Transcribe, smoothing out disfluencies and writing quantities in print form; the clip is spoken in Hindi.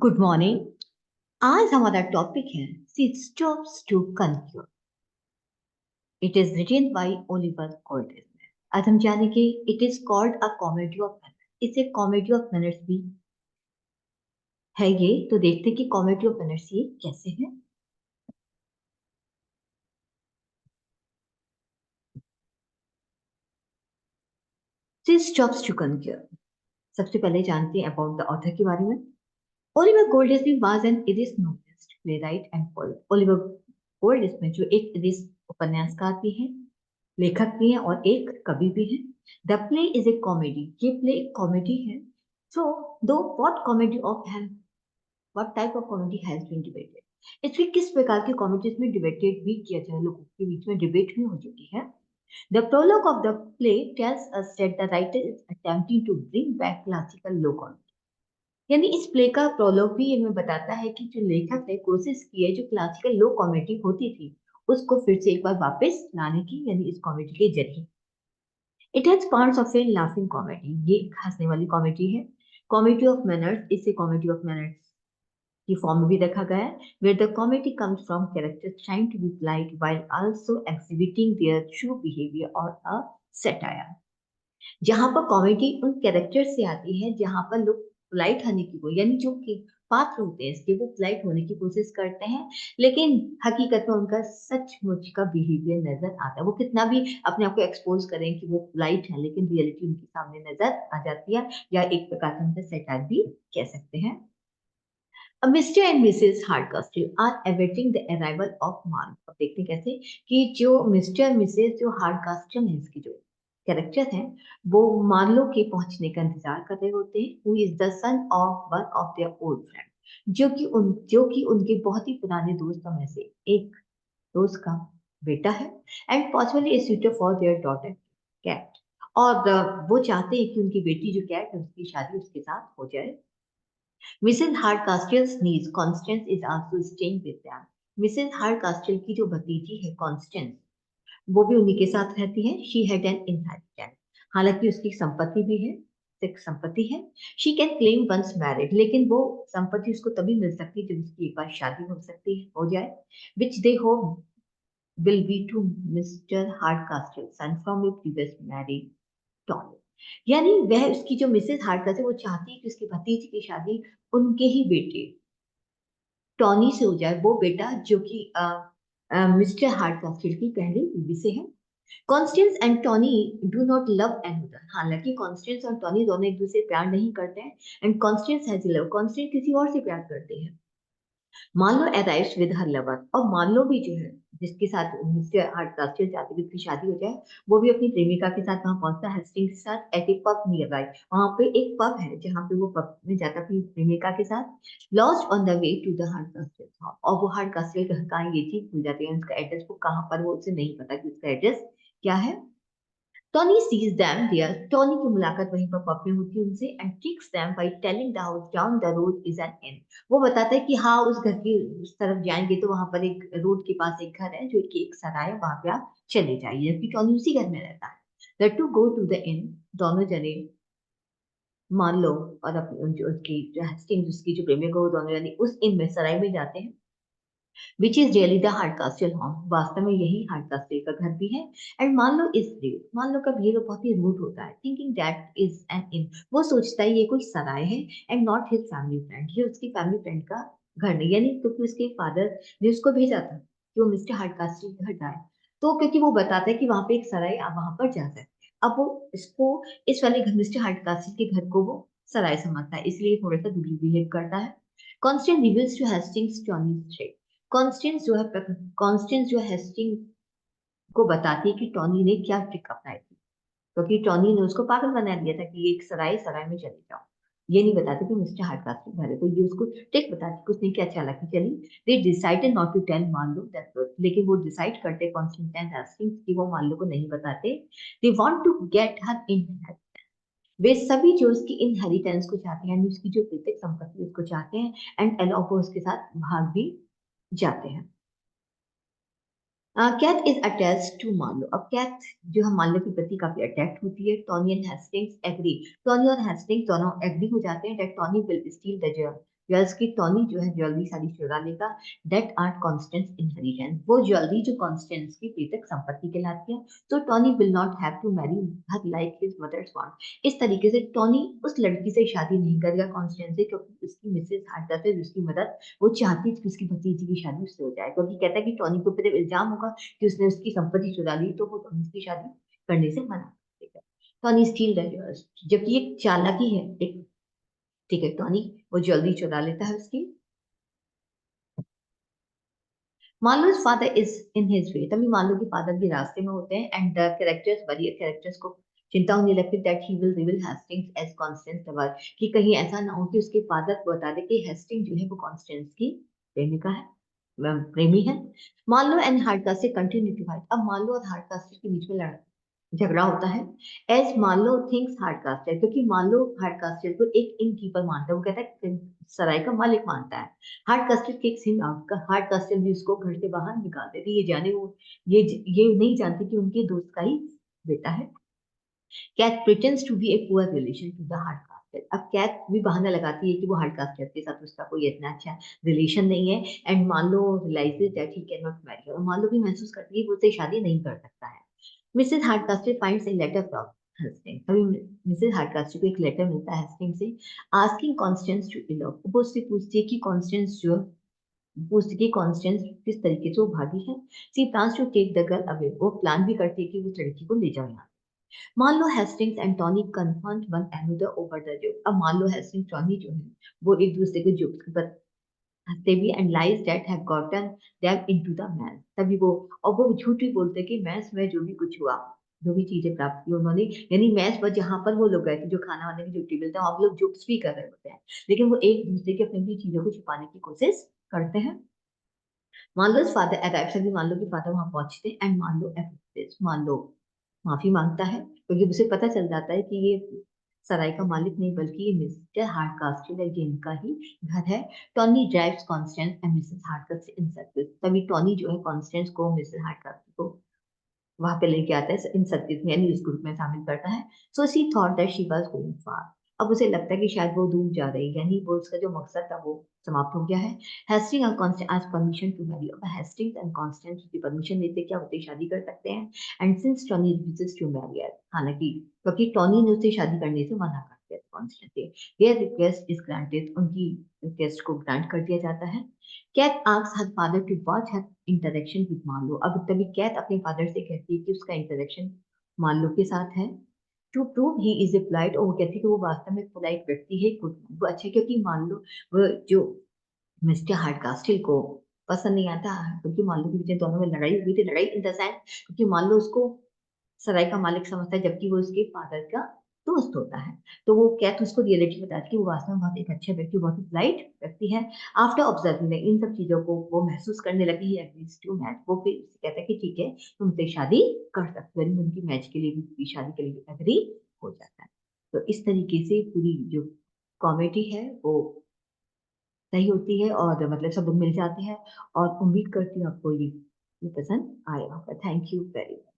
Good morning. आज हमारा टॉपिक है सिक्स stoops to conquer. It is written by Oliver Cold. आज हम जानेंगे it is called a comedy of manners. इसे कॉमेडी ऑफ मैनर्स भी है ये। तो देखते हैं कि कॉमेडी ऑफ मैनर्स ये कैसे है। सिक्स जॉब्स टू कंक्यूर। सबसे पहले जानते हैं अबाउट द ऑथर के बारे में। Oliver Goldsmith was an Irish novelist, playwright and poet. Oliver Goldsmith जो एक इरिश उपन्यासकार भी हैं, लेखक भी हैं और एक कवि भी हैं। The play is a comedy. ये प्ले एक कॉमेडी है। So do what comedy of have what type of comedy has been debated. इसमें किस प्रकार की कॉमेडी इसमें डिबेटेड भी किया जाए, लोगों के बीच में डिबेट भी हो चुकी है। The prologue of the play tells us that the writer is attempting to bring back classical low comedy। यानी इस प्ले का प्रोलॉग भी हमें बताता है कि जो लेखक ने कोशिश की है, जो क्लासिकल लो कॉमेडी होती थी उसको फिर से एक बार वापस लाने की, यानी इस कॉमेडी के जरिए। It has parts of a laughing comedy. ये एक हंसने वाली कॉमेडी है। कॉमेडी ऑफ मैनर्स, इसे कॉमेडी ऑफ मैनर्स की फॉर्म में भी रखा गया है, where the comedy comes from characters trying to be polite while also exhibiting their true behaviour और अ सैटायर। जहां पर कॉमेडी उन कैरेक्टर से आती है जहां पर लोग पोलाइट होने की को, यानी जो कि पात्र होते हैं इसके, वो पोलाइट होने की कोशिश करते हैं, लेकिन हकीकत में उनका सचमुच का बिहेवियर नजर आता है। वो कितना भी अपने आप को एक्सपोज करें कि वो पोलाइट है, लेकिन रियलिटी उनके सामने नजर आ जाती है, या एक प्रकार से उनका सेटायर भी कह सकते हैं। Mr and Mrs Hardcastle are awaiting the arrival of man. अब देखते हैं कैसे कि जो मिस्टर मिसेस जो हार्डकास्टल है, इसकी जो कैरेक्टर हैं, वो मार्लो के पहुंचने का इंतजार कर रहे होते हैं। Who is the son of one of their old friend, जो कि उनके बहुत ही पुराने दोस्तों में से एक दोस्त का बेटा है। And possibly a suitor for their daughter Kate. और वो चाहते हैं कि उनकी बेटी जो कैट है उसकी शादी उसके साथ हो जाए। Mrs Hardcastle's niece Constance is also staying with them। Mrs Hardcastle की जो भतीजी है कॉन्स्टेंस, वो भी उन्हीं के साथ रहती है। She had an inheritance. हालांकि उसकी संपत्ति भी है, एक संपत्ति है। She can claim once married, लेकिन वो संपत्ति उसको तभी मिल सकती है जब उसकी एक बार शादी हो सकती है, हो जाए, which they hope will be to Mr Hardcastle son from a previous married Tony. यानी वह उसकी जो मिसेस हार्डकास्टल है वो चाहती है कि उसकी भतीजी की शादी उनके ही बेटे टॉनी से हो जाए, वो बेटा जो कि मिस्टर हार्डकास्टल की पहली बीवी से है। Constance and Tony do not love another. हालांकि कॉन्स्टेंस और टॉनी दोनों एक दूसरे से प्यार नहीं करते हैं। And Constance has love, Constance किसी और से प्यार करते हैं। Marlow arrives with her lover. और मार्लो भी जो है, जिसके साथ मिस्टर हार्डकास्टल चाहते हैं कि उसकी शादी हो जाए, वो भी अपनी प्रेमिका के साथ वहां पहुंचता है हेस्टिंग के साथ at a pub nearby. वहां पे एक पब है जहां पे वो पब में जाता है अपनी प्रेमिका के साथ। Lost on the way to the Hardcastle house. और वो हार्डकास्टल का ये चीज भूल जाती है, उसका एड्रेस वो कहाँ पर, वो उसे नहीं पता कि उसका एड्रेस क्या है। Tony sees them there. Tony की मुलाकात वहीं पर पब में होती है उनसे, and tricks them by telling the house down the road is an inn। वो बताता है कि हाँ, उस घर की उस तरफ जाएंगे तो वहां पर एक रोड के पास एक घर है जो कि एक सराय है, वहां पे आप चले जाइए, जबकि टॉनी उसी घर में रहता है। The two go to the inn। दोनों जने, मान लो, और अपनी जो उसकी जो हेस्टिंग्स उसकी जो प्रेमिका, वो दोनों जने उस inn में, सराय में जाते हैं, which is really the Hardcastle home. वास्तव में यही हार्डकास्टल का घर भी है। एंड मान लो इस रूड, मान लो का बिहेवियर बहुत ही रूड होता है। थिंकिंग दैट इज एन इन, वो सोचता है ये कोई सराय है, and not his family friend, ये उसकी फैमिली फ्रेंड का घर नहीं। यानी क्योंकि उसके फादर ने उसको भेजा था कि वो मिस्टर हार्डकास्टल के घर जाए, तो क्योंकि वो बताता है कि वहां पे एक सराय, आप वहां पर जा सकते हैं। अब वो इसको, इस वाले घर, मिस्टर हार्डकास्टल के घर को वो सराय समझता है, इसलिए थोड़ा सा दुबली बिहेव करता है। Constance reveals to Hastings Tony's threat. Constance जो है हेस्टिंग को बताती है कि टॉनी ने क्या ट्रिक अपनाई थी, क्योंकि टॉनी ने उसको पागल बना दिया था कि ये एक सराय, सराय में चले जाओ। ये नहीं बताते कि मिस्टर हार्डकास्टल घर है, तो ये उसको ट्रिक बताती कि उसने क्या चालाकी चली। They decided not to tell Marlow that truth. लेकिन वो डिसाइड करते कॉन्स्टेंटाइन हेस्टिंग्स कि वो मार्लो को नहीं बताते। They want to get her inheritance. वे सभी जो उसकी इनहेरिटेंस को चाहते हैं, यानी उसकी जो पैतृक संपत्ति उसको चाहते हैं, एंड एलोपो उसके साथ भाग भी जाते हैं। Kate is attach to Marlow. अब कैथ जो है मार्लो के प्रति काफी अटैच होती है। Tony and Hastings agree. Tony और हेस्टिंग्स दोनों एग्री हो जाते हैं that Tony will steal the gem. Jewels की टॉनी जो है ज्वेलरी सारी चुरा लेगा। दैट आर कॉन्स्टेंस इनहेरिटेंस, वो ज्वेलरी जो कॉन्स्टेंस की पैतृक संपत्ति कहलाती है। तो Tony will not have to marry her like his mother's want. इस तरीके से टॉनी उस लड़की से शादी नहीं करेगा कॉन्स्टेंस से, क्योंकि उसकी मिसेज हार्टर से उसकी मदद वो चाहती थी कि उसकी भतीजी की शादी उससे हो जाए, क्योंकि कहता है कि टॉनी के ऊपर इल्जाम होगा कि उसने उसकी संपत्ति चुरा ली तो वो टॉनी की शादी करने से मना कर देगा। टॉनी स्टील द ज्वेल्स, जबकि एक चालाकी है एक, ठीक है, टॉनी वो ज्वेलरी चुरा लेता है उसकी। Marlow's father is in his way, तभी मार्लो के फादर भी रास्ते में होते हैं and the characters worry characters को चिंता होने लगती that he will reveal Hastings as Constance lover, कि कहीं ऐसा ना हो कि उसके फादर को बता दे कि हेस्टिंग जो है वो कॉन्स्टेंस की प्रेमिका है, प्रेमी है। Marlow and Hardcaster continue to fight, अब मार्लो और हार्डकास्टर के बीच में झगड़ा होता है। एज मार्लो थिंक्स हार्डकास्टर, क्योंकि मार्लो हार्डकास्टर को एक इन कीपर मानता है, वो कहता है सराय का मालिक मानता है। Hard casted kicks him out का, हार्ड कास्टेड भी उसको घर से बाहर निकाल देती, ये जाने वो ये नहीं जानती कि उनके दोस्त का ही बेटा है। Kate pretends to be a poor relation to the Hardcastles, अब कैट भी बहाना लगाती है कि वो हार्ड कास्टेड के साथ उसका कोई इतना अच्छा रिलेशन नहीं है। And Marlow realises that he can not marry, और मार्लो भी महसूस करती है कि वो उससे शादी नहीं कर सकता है। Mrs Hardcaster finds a letter from Hasting, अभी मिसेस हार्डकास्टर को एक लेटर मिलता है हेस्टिंग से, आस्किंग कॉन्स्टेंस टू इलोप, वो उससे पूछती है कि कॉन्स्टेंस जो पूछती कि कॉन्स्टेंस किस तरीके से वो भागी है। She plans to take the girl away, वो प्लान भी करती है कि उस लड़की को ले जाओ यहाँ। मान लो Hastings and Tony confront one another over the joke, अब मान लो हेस्टिंग टॉनी जो है वो एक दूसरे के जोक्स पर हंसते भी and lies that have gotten them into the mess, तभी वो और वो झूठ भी बोलते कि मैस में जो भी कुछ हुआ, जो भी चीजें प्राप्त की उन्होंने, यानी मैस पर जहां पर वो लोग गए थे जो खाना वाने की जो टेबल था वहां लोग जोक्स भी कर रहे होते हैं, लेकिन वो एक दूसरे के अपनी अपनी चीजों को छुपाने की कोशिश करते हैं। मान लो फादर अराइव, सभी मान लो कि फादर वहां पहुंचते हैं एंड मान लो मान लो माफी मांगता है, क्योंकि उसे पता चल जाता है कि ये सराय का मालिक नहीं बल्कि ये मिस्टर हार्डकास्टल है, ये इनका ही घर है। Tony drives Constance and Mrs Hardcast in circle, तभी टॉनी जो है कॉन्स्टेंस को मिसेस हार्डकास्ट को वहां पे लेके आता है इन सर्किट में, यानी इस ग्रुप में शामिल करता है। So she thought that she was going far, अब उसे लगता है कि शायद वो दूर जा रही है, यानी वो उसका जो मकसद था वो समाप्त हो गया है। हेस्टिंग और Constance ask permission to marry, अब हेस्टिंग एंड कॉन्स्टेंस की परमिशन देते क्या होते शादी कर सकते हैं। And since Tony refuses to marry, हालांकि क्योंकि टॉनी ने उसे शादी करने से मना कर दिया कॉन्स्टेंस से, देयर रिक्वेस्ट इज ग्रांटेड, उनकी रिक्वेस्ट को ग्रांट कर दिया जाता है। Kate asks her father to watch her interaction with Marlow, अब तभी कैट अपने फादर से कहती है कि उसका इंटरेक्शन मार्लो के साथ है। To prove he is a polite, और वो कहती है कि वो वास्तव में पोलाइट व्यक्ति है, वो अच्छा, क्योंकि मार्लो वो जो मिस्टर हार्डकास्टिल को पसंद नहीं आता, क्योंकि मार्लो के बीच दोनों में लड़ाई हुई थी, लड़ाई इन द सेंस क्योंकि मार्लो उसको सराय का मालिक समझता है जबकि वो उसके फादर का दोस्त होता है। तो वो कैट उसको रियलिटी बताती है कि वो वास्तव में बहुत एक अच्छा व्यक्ति, बहुत ही लाइट व्यक्ति है। आफ्टर ऑब्जर्विंग इन सब चीजों को वो महसूस करने लगी है एग्रीज टू मैच, वो फिर कहता है कि ठीक है तुम मुझसे शादी कर सकते हो, उनकी मैच के लिए भी शादी के लिए एग्री हो जाता है। तो इस तरीके से पूरी जो कॉमेडी है वो सही होती है और मतलब सब लोग मिल जाते हैं, और उम्मीद करती हूँ आपको ये पसंद आया होगा। Thank you very much.